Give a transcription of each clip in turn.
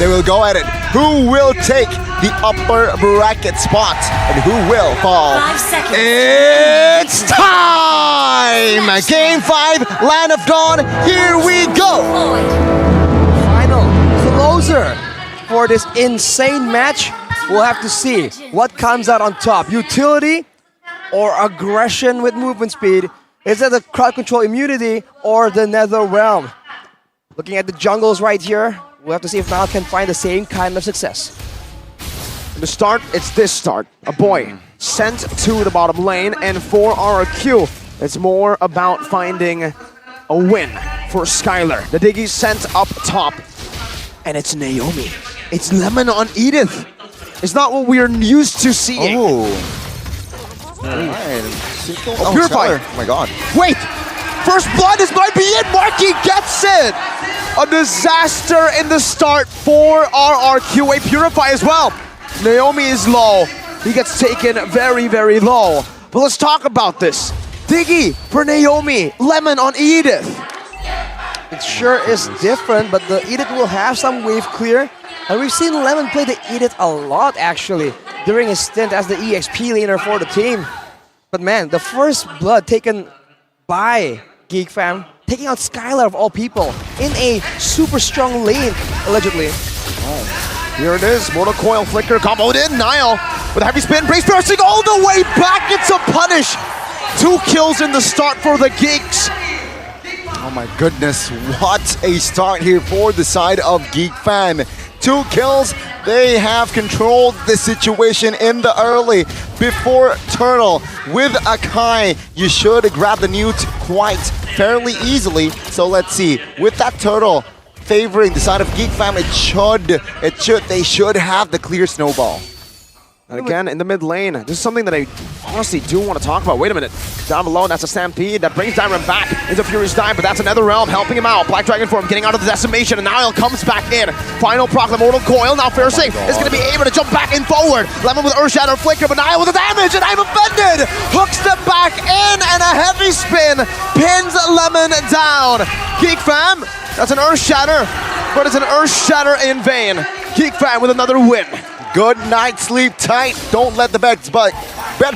They will go at it. Who will take the upper bracket spot and who will fall? 5 seconds. It's time! Game 5, Land of Dawn, here we go! Final closer for this insane match. We'll have to see what comes out on top. Utility or aggression with movement speed? Is it the crowd control immunity or the Nether Realm? Looking at the jungles right here, we'll have to see if Nile can find the same kind of success. The start, it's this start. A boy sent to the bottom lane, and for RRQ, it's more about finding a win for Skylar. The Diggy sent up top, and it's Naomi. It's Lemon on Edith. It's not what we're used to seeing. Oh. Purify. Oh my god. Wait! First blood, this might be it! Marky gets it! A disaster in the start for RRQ. A Purify as well. Naomi is low. He gets taken very, very low. But let's talk about this. Diggy for Naomi. Lemon on Edith. It sure is different, but the Edith will have some wave clear. And we've seen Lemon play the Edith a lot, actually, during his stint as the EXP laner for the team. But man, the first blood taken by GEEK fam, taking out Skylar of all people in a super strong lane, allegedly. Oh, here it is. Mortal Coil Flicker comboed in. Nile with a heavy spin. Brace bursting all the way back. It's a punish. 2 kills in the start for the Geeks. Oh my goodness, what a start here for the side of GEEK fam. 2 kills, they have controlled the situation in the early. Before Turtle with Akai, you should grab the newt quite fairly easily. So let's see, with that Turtle favoring the side of GEEK fam, they should have the clear snowball. And again, in the mid lane, this is something that I honestly do want to talk about. Wait a minute. Down below, that's a Stampede that brings Diamond back into Furious Dive, but that's another realm helping him out. Black Dragon form getting out of the decimation, and Nile comes back in. Final proc, the Mortal Coil. Now Fairsafe is going to be able to jump back in forward. Lemon with Earth Shatter Flicker, but Nile with the damage, and I'm offended! Hook step back in, and a heavy spin pins Lemon down. GEEK fam, that's an Earth Shatter, but it's an Earth Shatter in vain. GEEK fam with another win. Good night, sleep tight. Don't let the bed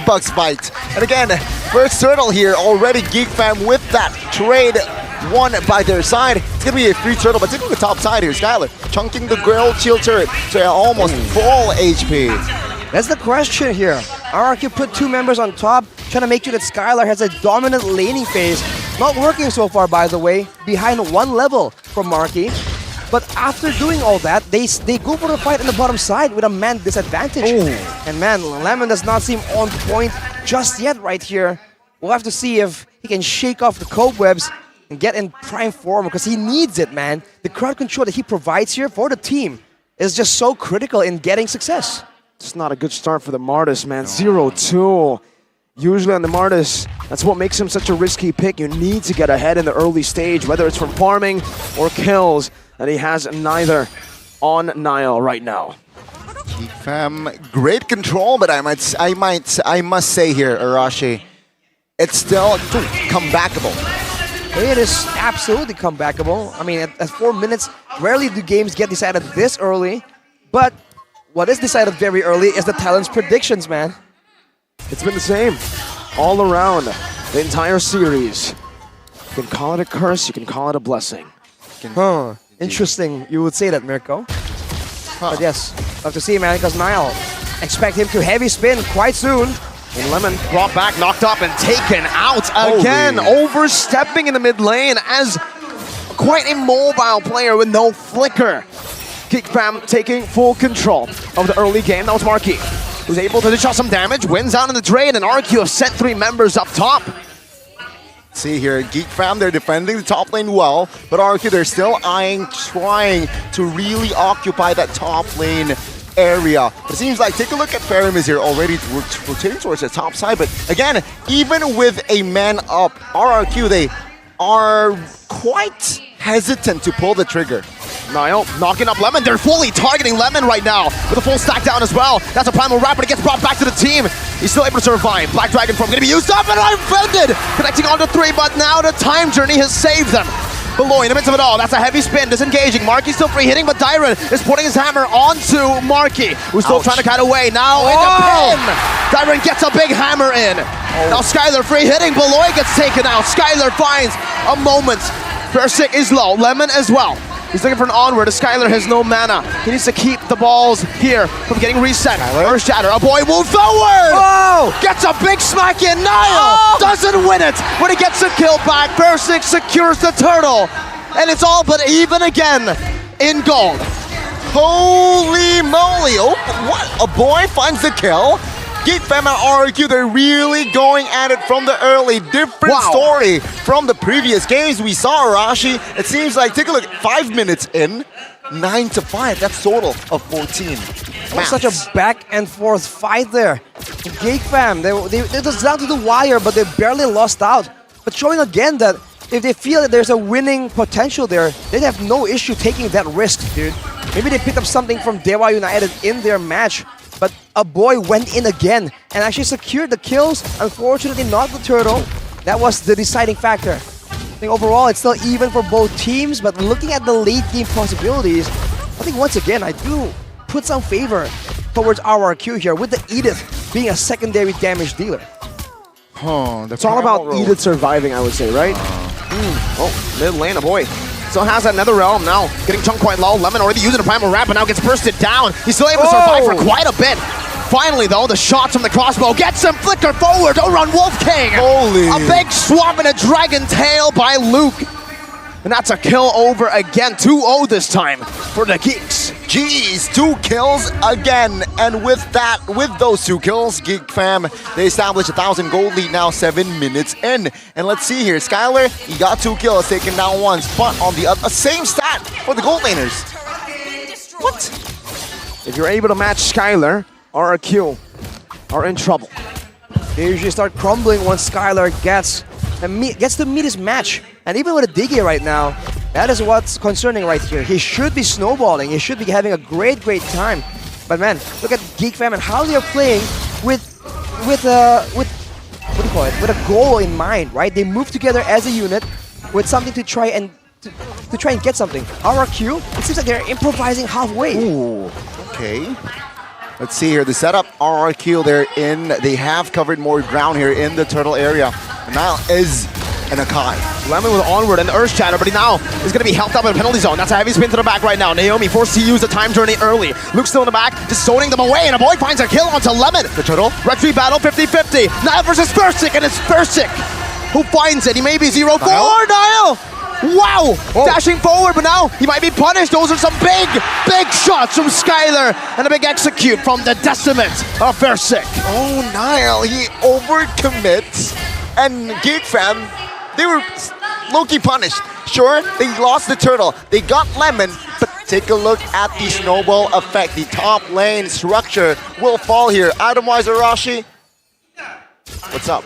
bugs bite. And again, first Turtle here, already GEEK fam with that trade won by their side. It's gonna be a free Turtle, but taking the top side here, Skylar chunking the Grail Shield turret to almost full HP. That's the question here. RRQ put 2 members on top, trying to make sure that Skylar has a dominant laning phase. Not working so far, by the way, behind 1 level from Marky. But after doing all that, they go for the fight on the bottom side with a man disadvantage. Ooh. And man, Lemon does not seem on point just yet right here. We'll have to see if he can shake off the cobwebs and get in prime form, because he needs it, man. The crowd control that he provides here for the team is just so critical in getting success. It's not a good start for the Martis, man. 0-2. Usually on the Martis, that's what makes him such a risky pick. You need to get ahead in the early stage, whether it's from farming or kills. And he has neither on Nile right now. GEEK fam, great control, but I must say here, Arashi, it's still comebackable. It is absolutely comebackable. I mean, at 4 minutes, rarely do games get decided this early. But what is decided very early is the talent's predictions, man. It's been the same all around the entire series. You can call it a curse, you can call it a blessing. Huh. Interesting, you would say that, Mirko. But yes, love to see, man, because Nile expect him to heavy spin quite soon. And Lemon brought back, knocked up, and taken out again. Overstepping in the mid lane as quite a mobile player with no flicker. GEEK fam taking full control of the early game. That was Marky, who's able to dish out some damage, wins out in the trade, and RRQ have sent 3 members up top. See here, GEEK fam, they're defending the top lane well, but RRQ, they're still trying to really occupy that top lane area. It seems like, take a look at Faramis here, already rotating towards the top side, but again, even with a man up, RRQ, they are quite hesitant to pull the trigger. Nile knocking up Lemon. They're fully targeting Lemon right now with a full stack down as well. That's a Primal Wrap, but it gets brought back to the team. He's still able to survive. Black Dragon form going to be used up, and I'm offended. Connecting onto 3, but now the time journey has saved them. Below in the midst of it all, that's a heavy spin, disengaging. Marky still free hitting, but Dyron is putting his hammer onto Marky, who's still trying to cut away. Now in the pin, Dyron gets a big hammer in. Now Skylar free hitting, Beloy gets taken out. Skylar finds a moment. Versick is low, Lemon as well. He's looking for an onward as Skylar has no mana. He needs to keep the balls here from getting reset. Earth Shatter, a boy move forward! Oh! Gets a big smack in, Niall doesn't win it, but he gets a kill back. Versick secures the turtle, and it's all but even again in gold. Holy moly! Oh, what? A boy finds the kill. GEEK Fam and RRQ, they're really going at it from the early. Different story from the previous games we saw, Arashi. It seems like, take a look, 5 minutes in, 9-5. That's total of 14. Such a back and forth fight there. GEEK Fam, they was down to the wire, but they barely lost out. But showing again that if they feel that there's a winning potential there, they have no issue taking that risk, dude. Maybe they picked up something from Dewa United in their match, but a boy went in again and actually secured the kills. Unfortunately, not the turtle. That was the deciding factor. I think overall, it's still even for both teams, but looking at the late game possibilities, I think once again, I do put some favor towards RRQ here, with the Edith being a secondary damage dealer. It's all about Edith surviving, I would say, right? Oh, mid lane, a boy. Still has another realm now. Getting chunked quite low. Lemon already using a primal ramp, but now gets bursted down. He's still able to survive for quite a bit. Finally, though, the shots from the crossbow gets him. Flicker forward. Don't run, Wolf King. Holy. A big swap and a dragon tail by Luke. And that's a kill over again. 2-0 this time for the Geeks. Jeez, 2 kills again. And with that, with those 2 kills, GEEK Fam, they established 1,000 gold lead now 7 minutes in. And let's see here, Skylar, he got 2 kills, taken down once, but on the other, same stat for the gold laners. What? If you're able to match Skylar, RRQ are in trouble. They usually start crumbling once Skylar gets to meet his match. And even with a Diggy right now, that is what's concerning right here. He should be snowballing. He should be having a great time. But man, look at GEEK Fam and how they are playing with what do you call it? With a goal in mind, right? They move together as a unit with something to try and get something. RRQ, it seems like they're improvising halfway. Ooh, okay. Let's see here, the setup, RRQ, they're in. They have covered more ground here in the turtle area. Now is an Akai. Lemon with onward and Earth Shatter, but he now is going to be helped up in the penalty zone. That's a heavy spin to the back right now. Naomi forced to use the time journey early. Luke's still in the back, just zoning them away, and a boy finds a kill onto Lemon. The turtle. Retreat battle, 50-50. Niall versus Versick, and it's Versick who finds it. He may be 0-4. Niall! Wow! Oh. Dashing forward, but now he might be punished. Those are some big shots from Skylar, and a big execute from the Decimate of Versick. Oh, Niall, he overcommits, and GEEK Fam, they were low-key punished. Sure, they lost the turtle, they got Lemon, but take a look at the snowball effect. The top lane structure will fall here. Item-wise, Arashi, what's up?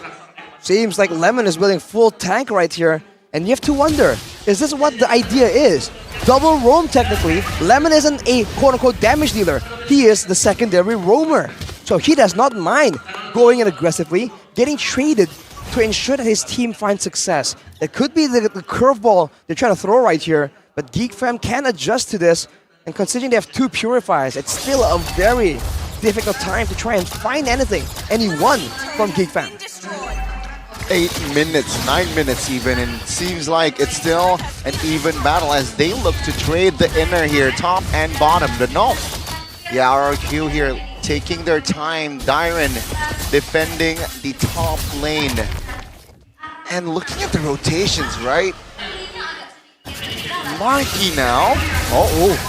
Seems like Lemon is building full tank right here. And you have to wonder, is this what the idea is? Double roam technically. Lemon isn't a quote-unquote damage dealer. He is the secondary roamer. So he does not mind going in aggressively, getting traded to ensure that his team finds success. It could be the curveball they're trying to throw right here, but GEEK Fam can adjust to this. And considering they have 2 purifiers, it's still a very difficult time to try and find anyone from GEEK Fam. 8 minutes, 9 minutes even, and it seems like it's still an even battle as they look to trade the inner here, top and bottom. But no, yeah, RRQ here taking their time. Dyron defending the top lane. And looking at the rotations, right? Marky now.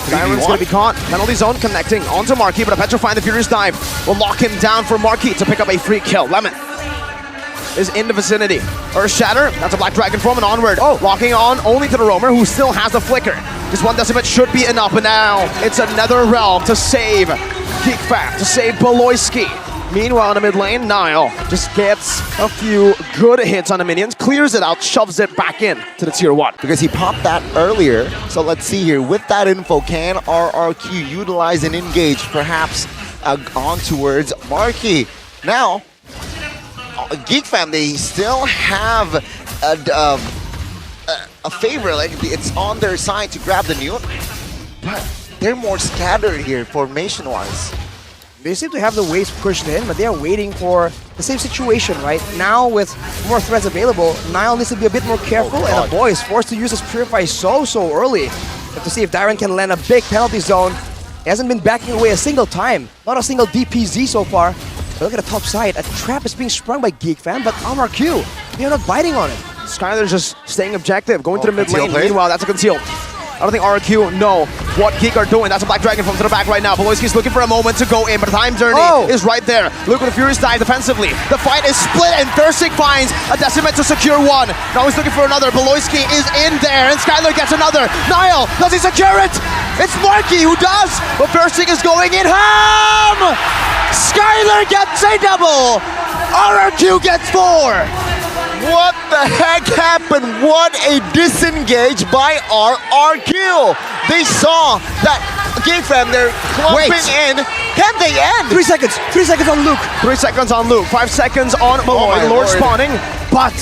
Dyron's going to be caught. Penalty zone connecting onto Marky, but a Petrify the Furious Dive will lock him down for Marky to pick up a free kill. Lemon is in the vicinity. Earth Shatter, that's a Black Dragon form and onward. Locking on only to the Roamer, who still has the Flicker. Just 1 Decimate should be enough, and now it's another realm to save GEEK Fam, to save Beloyski. Meanwhile, in the mid lane, Niall just gets a few good hits on the minions, clears it out, shoves it back in to the tier 1. Because he popped that earlier. So let's see here. With that info, can RRQ utilize and engage perhaps on towards Marky? Now, GEEK Fam, they still have a favor, like it's on their side to grab the nuke, but they're more scattered here formation-wise. They seem to have the waves pushed in, but they are waiting for the same situation, right? Now with more threats available, Niall needs to be a bit more careful, and a boy is forced to use his Purify so early. But to see if Darren can land a big penalty zone. He hasn't been backing away a single time. Not a single DPZ so far. But look at the top side. A trap is being sprung by GEEK Fam, but RRQ, they're not biting on it. Skylar's just staying objective, going to the mid lane. play. Meanwhile, that's a conceal. I don't think RRQ know what GEEK are doing. That's a Black Dragon from to the back right now. Beloyski's looking for a moment to go in, but the time journey is right there. Look at the Furious dive defensively. The fight is split, and Thursik finds a Decimate to secure one. Now he's looking for another. Beloyski is in there, and Skylar gets another. Niall, does he secure it? It's Marky who does, but Thursik is going in ham! Skylar gets a double! RRQ gets 4! What the heck happened? What a disengage by RRQ. They saw that GEEK Fam, they're clumping in. Can they end? 3 seconds. 3 seconds on Luke. 3 seconds on Luke, 5 seconds on Malloy. my Lord lord. spawning, but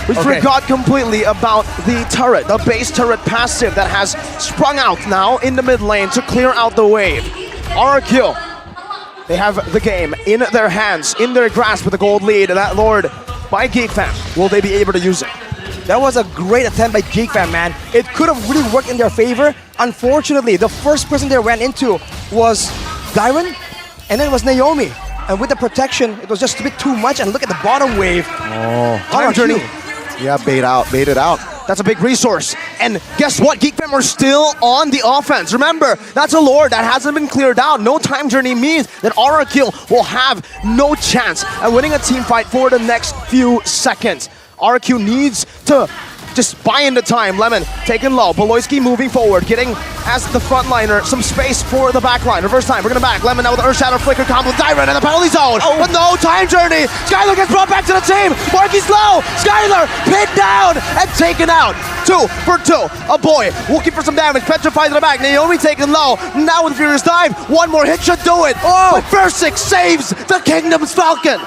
we forgot completely about the turret, the base turret passive that has sprung out now in the mid lane to clear out the wave. RRQ, they have the game in their hands, in their grasp with a gold lead. That Lord by GEEK Fam, will they be able to use it? That was a great attempt by GEEK Fam, man. It could have really worked in their favor. Unfortunately, the first person they ran into was Dyron, and then it was Naomi. And with the protection, it was just a bit too much. And look at the bottom wave. Time journey. Yeah, bait it out. That's a big resource. And guess what? GEEK Fam are still on the offense. Remember, that's a Lord that hasn't been cleared out. No time journey means that RRQ will have no chance at winning a team fight for the next few seconds. RRQ needs to just buy into time. Lemon taken low. Beloyski moving forward, getting as the frontliner some space for the backline. Reverse time, we're gonna back. Lemon now with the Earth Shadow Flicker combo with Dyron in the penalty zone. But no time journey. Skylar gets brought back to the team. Marky's low. Skylar pinned down and taken out. 2 for 2. A boy looking for some damage. Petrified to the back. Naomi taken low. Now with Furious Dive. One more hit should do it. But Thursik saves the Kingdom's Falcon.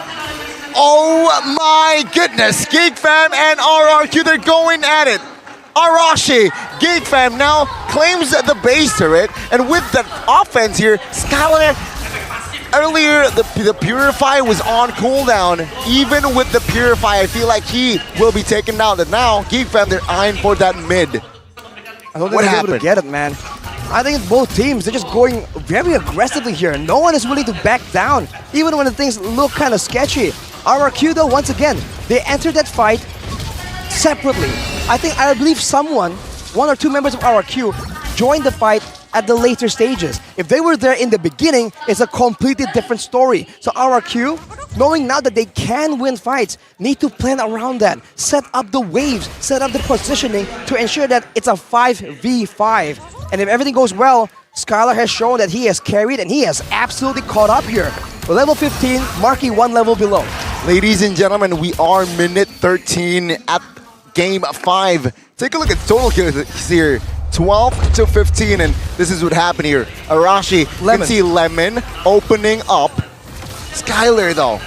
Oh my goodness, GEEK Fam and RRQ, they're going at it. Arashi, GEEK Fam now claims the base turret, and with the offense here, Skylar, earlier the Purify was on cooldown. Even with the Purify, I feel like he will be taken down. And now, GEEK Fam, they're eyeing for that mid. I don't think they're able to get it, man. I think it's both teams. They're just going very aggressively here. No one is willing to back down, even when the things look kind of sketchy. RRQ, though, once again, they entered that fight separately. I believe one or two members of RRQ joined the fight at the later stages. If they were there in the beginning, it's a completely different story. So RRQ, knowing now that they can win fights, need to plan around that. Set up the waves, set up the positioning to ensure that it's a 5v5. And if everything goes well, Skylar has shown that he has carried and he has absolutely caught up here. Level 15, Marky 1 level below. Ladies and gentlemen, we are minute 13 at game 5. Take a look at total kills here. 12 to 15, and this is what happened here. Arashi, you can see Lemon opening up. Skylar, though.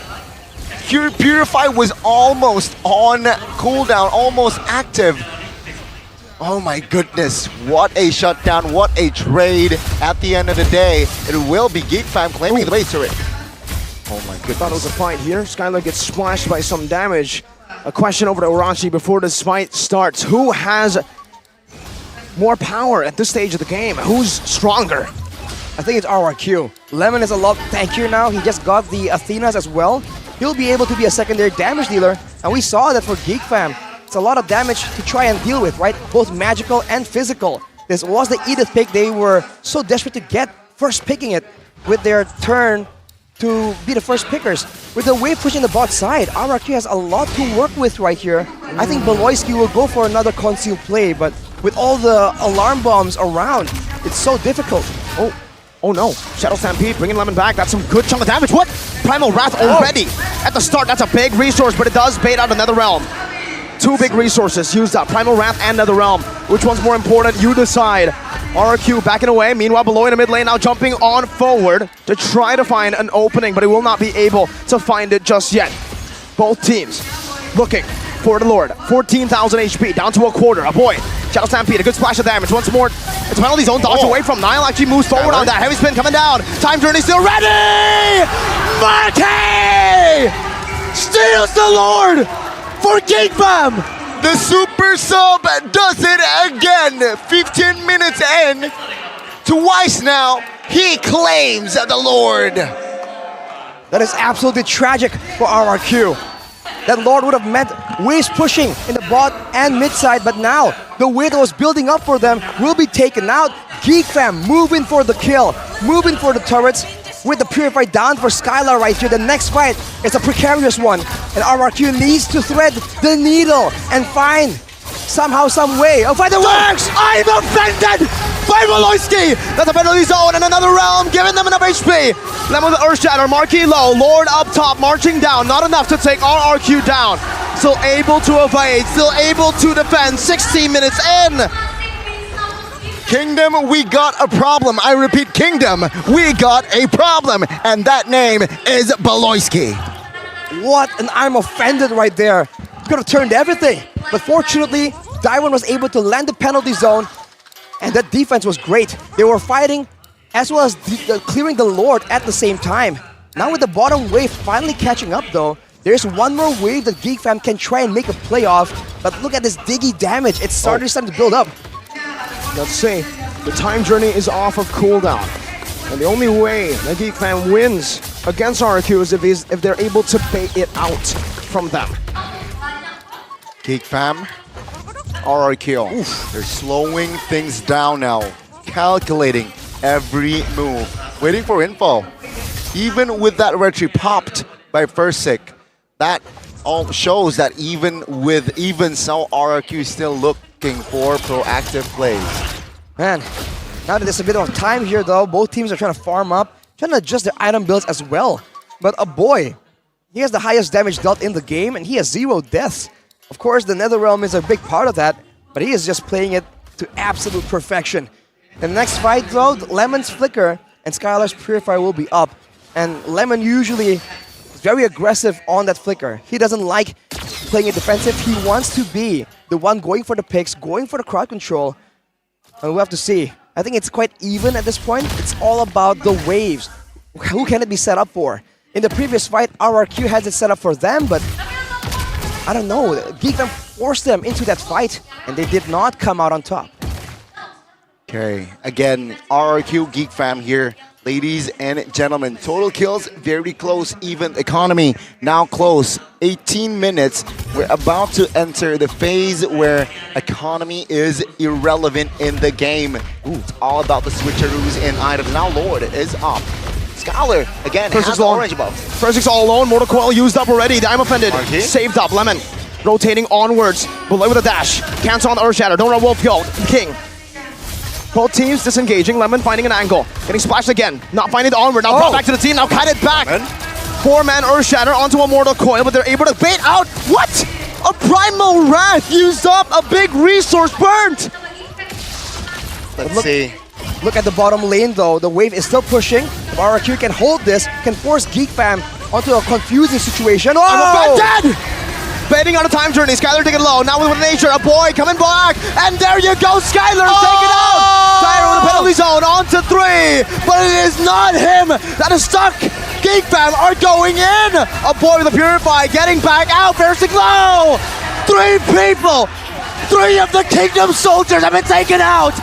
Purify was almost on cooldown, almost active. Oh my goodness, what a shutdown, what a trade. At the end of the day, it will be GEEK Fam claiming the base turret. Oh my goodness. Thought it was a fight here. Skylar gets splashed by some damage. A question over to Arashi before this fight starts. Who has more power at this stage of the game? Who's stronger? I think it's RRQ. Lemon is a lot tankier now. He just got the Athenas as well. He'll be able to be a secondary damage dealer. And we saw that for GEEK Fam. It's a lot of damage to try and deal with, right? Both magical and physical. This was the Edith pick they were so desperate to get, first picking it with their turn to be the first pickers. With the wave pushing the bot side, RRQ has a lot to work with right here. I think Beloyski will go for another concealed play, but with all the alarm bombs around, it's so difficult. Oh no, Shadow Stampede bringing Lemon back. That's some good chunk of damage. What? Primal Wrath already at the start. That's a big resource, but it does bait out another realm. 2 big resources used up, Primal Wrath and Nether Realm. Which one's more important? You decide. RRQ backing away, meanwhile below in the mid lane now jumping on forward to try to find an opening, but he will not be able to find it just yet. Both teams looking for the Lord. 14,000 HP, down to a quarter. A boy. Shadow Stampede, a good splash of damage. Once more, it's penalty zone, dodge away from Nile. Actually moves forward on that. Heavy spin coming down. Time Journey still ready! Marquez steals the Lord for GEEK Fam! The super sub does it again. 15 minutes in. Twice now, he claims the Lord. That is absolutely tragic for RRQ. That Lord would have meant waves pushing in the bot and mid side, but now the wave that was building up for them will be taken out. GEEK Fam moving for the kill, moving for the turrets, with the Purify down for Skylar right here. The next fight is a precarious one, and RRQ needs to thread the needle and find somehow, some way. Oh, find the works! I'm offended by Voloisky! That's a penalty zone and another realm, giving them enough HP. Lemon with Earth Shatter, Marquis low, Lord up top, marching down, not enough to take RRQ down. Still able to evade, still able to defend, 16 minutes in. Kingdom, we got a problem. I repeat, Kingdom, we got a problem. And that name is Baloyski. What? And I'm offended right there. Could have turned everything. But fortunately, Dairon was able to land the penalty zone, and that defense was great. They were fighting as well as clearing the Lord at the same time. Now with the bottom wave finally catching up though, there's one more wave that GEEK Fam can try and make a play off. But look at this Diggy damage. It's starting to build up. Let's see. The Time Journey is off of cooldown. And the only way that GEEK Fam wins against RRQ is if they're able to bait it out from them. GEEK Fam, RRQ. Oof. They're slowing things down now. Calculating every move. Waiting for info. Even with that retry popped by Fursic, that all shows that even so, RRQ is still looking for proactive plays. Man, now that there's a bit of time here though, both teams are trying to farm up, trying to adjust their item builds as well. But a boy, he has the highest damage dealt in the game and he has 0 deaths. Of course, the Netherrealm is a big part of that, but he is just playing it to absolute perfection. In the next fight though, Lemon's Flicker and Skylar's Purify will be up. And Lemon usually is very aggressive on that Flicker. He doesn't like playing it defensive. He wants to be the one going for the picks, going for the crowd control. And we'll have to see. I think it's quite even at this point. It's all about the waves. Who can it be set up for? In the previous fight, RRQ has it set up for them, but I don't know. GEEK Fam forced them into that fight, and they did not come out on top. Okay, again, RRQ GEEK Fam here. Ladies and gentlemen, total kills very close, even economy now close. 18 minutes. We're about to enter the phase where economy is irrelevant in the game. Ooh, it's all about the switcheroos in items. Now Lord is up. Scholar again has the orange buff. Fursik's all alone. Mortal Coil used up already. I'm offended. Saved up. Lemon rotating onwards. Below with a dash. Cancel on the Earth Shatter. Don't run Wolf Guild. King. Both teams disengaging. Lemon finding an angle. Getting splashed again. Not finding the onward. Now brought back to the team. Now cut it back. 4-man Earth Shatter onto a Mortal Coil, but they're able to bait out. What? A Primal Wrath used up. A big resource burnt. Let's see. Look at the bottom lane though. The wave is still pushing. If RRQ can hold this, can force GEEK Fam onto a confusing situation. Oh! I'm offended! Baiting on a Time Journey, Skylar taking low, now with nature, a boy coming back, and there you go, Skylar taken out! Tyra with a penalty zone, on to 3, but it is not him that is stuck! GEEK Fam are going in! A boy with a Purify getting back out, Bearstic low! 3 people! 3 of the Kingdom soldiers have been taken out!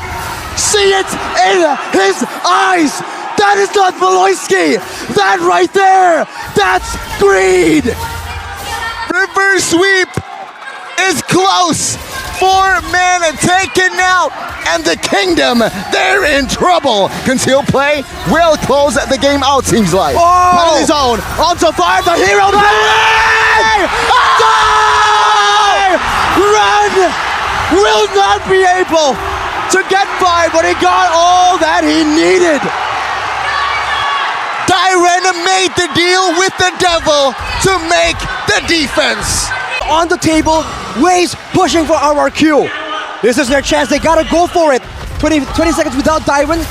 See it in his eyes! That is not Voloisky! That right there, that's greed! Reverse sweep is close. 4-man taken out, and the Kingdom, they're in trouble. Conceal play will close the game out, seems like. Penalty zone, onto 5, the hero. Run will not be able to get 5, but he got all that he needed. Dairon made the deal with the devil to make the defense. On the table, Waves pushing for RRQ. This is their chance, they gotta go for it. 20 seconds without Dairon.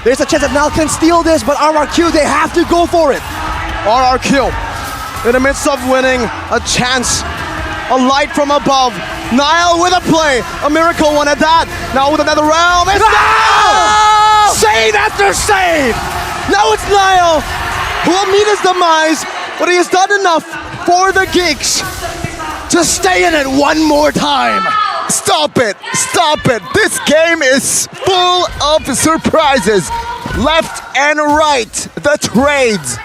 There's a chance that Nal can steal this, but RRQ, they have to go for it. RRQ, in the midst of winning a chance a light from above. Niall with a play, a miracle one at that. Now with another realm, it's Niall! Save after save! Now it's Niall who will meet his demise, but he has done enough for the Geeks to stay in it one more time. Stop it! Stop it! This game is full of surprises. Left and right, the trades.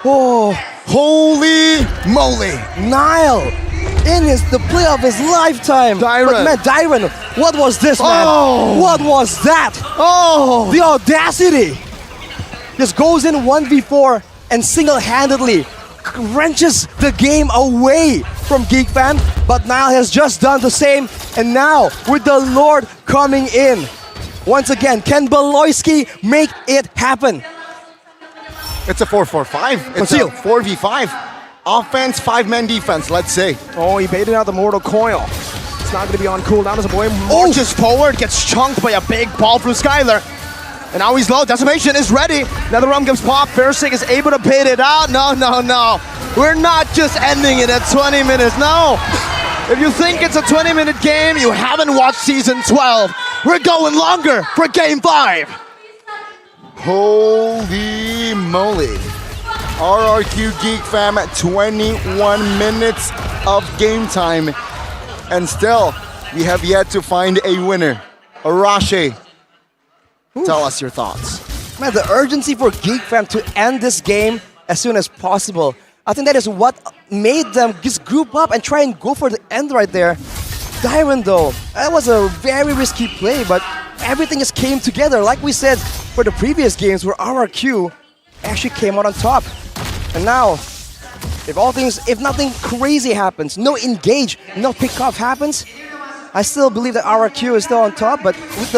Oh, Holy moly! Niall in the play of his lifetime. Dyron. But man, Dyron, what was this, man? Oh. What was that? Oh! The audacity! Just goes in 1v4 and single-handedly wrenches the game away from GEEK Fam. But Niall has just done the same, and now with the Lord coming in. Once again, can Beloyski make it happen? It's a 4-4-5. It's Conceal. a 4v5. Offense, 5-man defense, let's say. Oh, he baited out the Mortal Coil. It's not going to be on cooldown as a boy marches forward, gets chunked by a big ball from Skylar. And now he's low. Decimation is ready. Another realm gives pop. Fairsick is able to bait it out. No, no, no. We're not just ending it at 20 minutes. No. If you think it's a 20-minute game, you haven't watched Season 12. We're going longer for Game 5. Holy moly. RRQ GEEK Fam at 21 minutes of game time. And still, we have yet to find a winner. Arashi, tell us your thoughts. Man, the urgency for GEEK Fam to end this game as soon as possible. I think that is what made them just group up and try and go for the end right there. Dyron though, that was a very risky play, but everything just came together. Like we said for the previous games where RRQ actually came out on top. And now, if nothing crazy happens, no engage, no pick-off happens, I still believe that RRQ is still on top, but with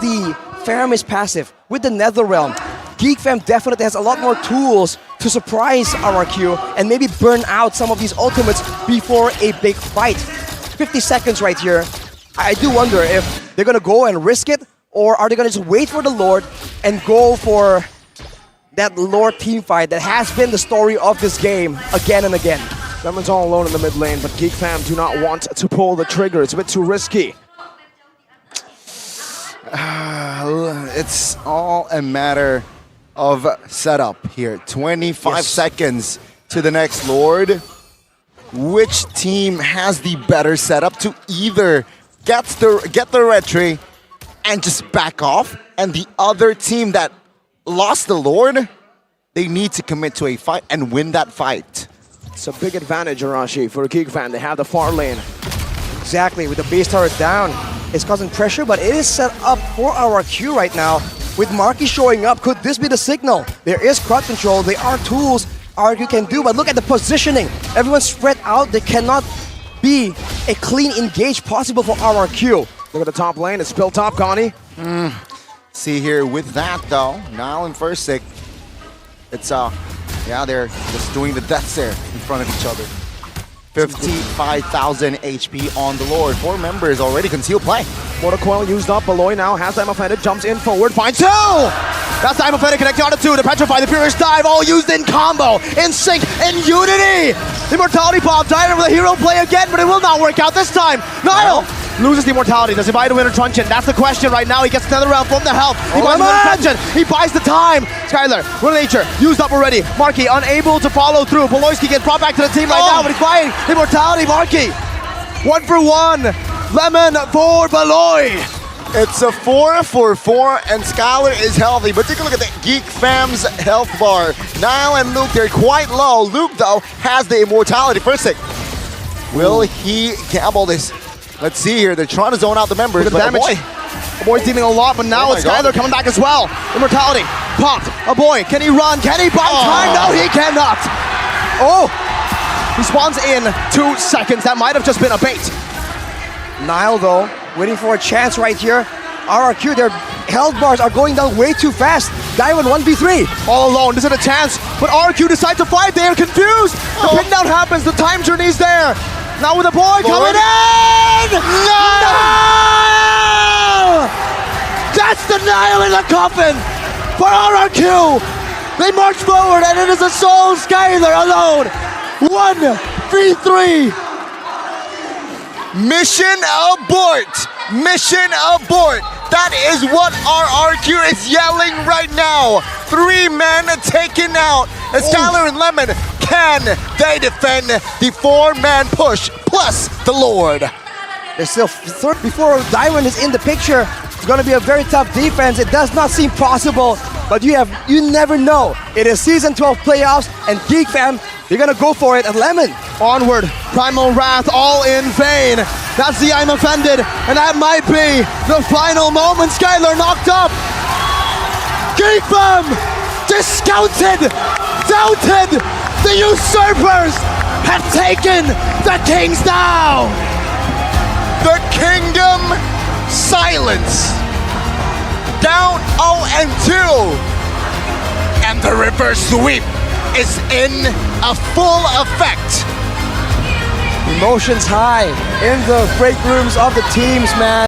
the Faramis passive, with the Netherrealm, GEEK Fam definitely has a lot more tools to surprise RRQ and maybe burn out some of these ultimates before a big fight. 50 seconds right here. I do wonder if they're gonna go and risk it, or are they gonna just wait for the Lord and go for that Lord team fight that has been the story of this game again and again. Lemon's all alone in the mid lane, but GEEK Fam do not want to pull the trigger. It's a bit too risky. It's all a matter of setup here. 25 seconds to the next Lord. Which team has the better setup to either get the red tree and just back off, and the other team that lost the Lord, they need to commit to a fight and win that fight. It's a big advantage, Arashi, for GEEK Fam. They have the far lane. Exactly, with the base turret down, it's causing pressure, but it is set up for RRQ right now. With Marky showing up, could this be the signal? There is crowd control, there are tools RRQ can do, but look at the positioning. Everyone's spread out, there cannot be a clean engage possible for RRQ. Look at the top lane, it's built up, Connie. See here with that though, Niall and Fairsick, it's yeah, they're just doing the death stare in front of each other. 55,000 HP on the Lord. 4 members already concealed play. Mortal Coil used up. Beloy now has time offended, jumps in forward, finds 2! That's time offended, connecting onto 2 to petrify the Furious Dive, all used in combo, in sync, in unity! Immortality pop, Dyron with a hero play again, but it will not work out this time. Niall loses the immortality. Does he buy the winner truncheon? That's the question right now. He gets another round from the health. He buys the winner truncheon. He buys the time. Skylar, Will Nature, used up already. Marky unable to follow through. Beloyski gets brought back to the team right now, but he's buying immortality. Marky, 1 for 1. Lemon for Beloy. It's a 4-4-4, and Skylar is healthy, but take a look at the GEEK Fam's health bar. Niall and Luke, they're quite low. Luke, though, has the immortality. Fairsick, will he gamble this? Let's see here. They're trying to zone out the members, but damage. A boy's dealing a lot, but now it's Skylar coming back as well. Immortality, popped. A boy, can he run? Can he buy time? No, he cannot. Oh, he spawns in 2 seconds. That might have just been a bait. Niall though, waiting for a chance right here. RRQ, their health bars are going down way too fast. Dyron 1v3. All alone, this is a chance, but RRQ decides to fight. They are confused. The pin down happens, the time journey's there. Now with the boy coming in! No! That's the nail in the coffin for RRQ. They march forward and it is a sole Skylar alone. 1v3. Mission abort! Mission abort! That is what RRQ is yelling right now. 3 men taken out. As Skylar and Lemon, can they defend the 4-man push plus the Lord? There's still third before Diamond is in the picture. It's going to be a very tough defense. It does not seem possible, but you never know. It is Season 12 playoffs, and GEEK fam, they're going to go for it at Lemon. Onward, Primal Wrath, all in vain. That's the I'm offended, and that might be the final moment. Skylar knocked up. GEEK fam, discounted, doubted. The usurpers have taken the Kings down. The Kingdom silence. Down 0-2. And the reverse sweep is in a full effect. Emotions high in the break rooms of the teams, man.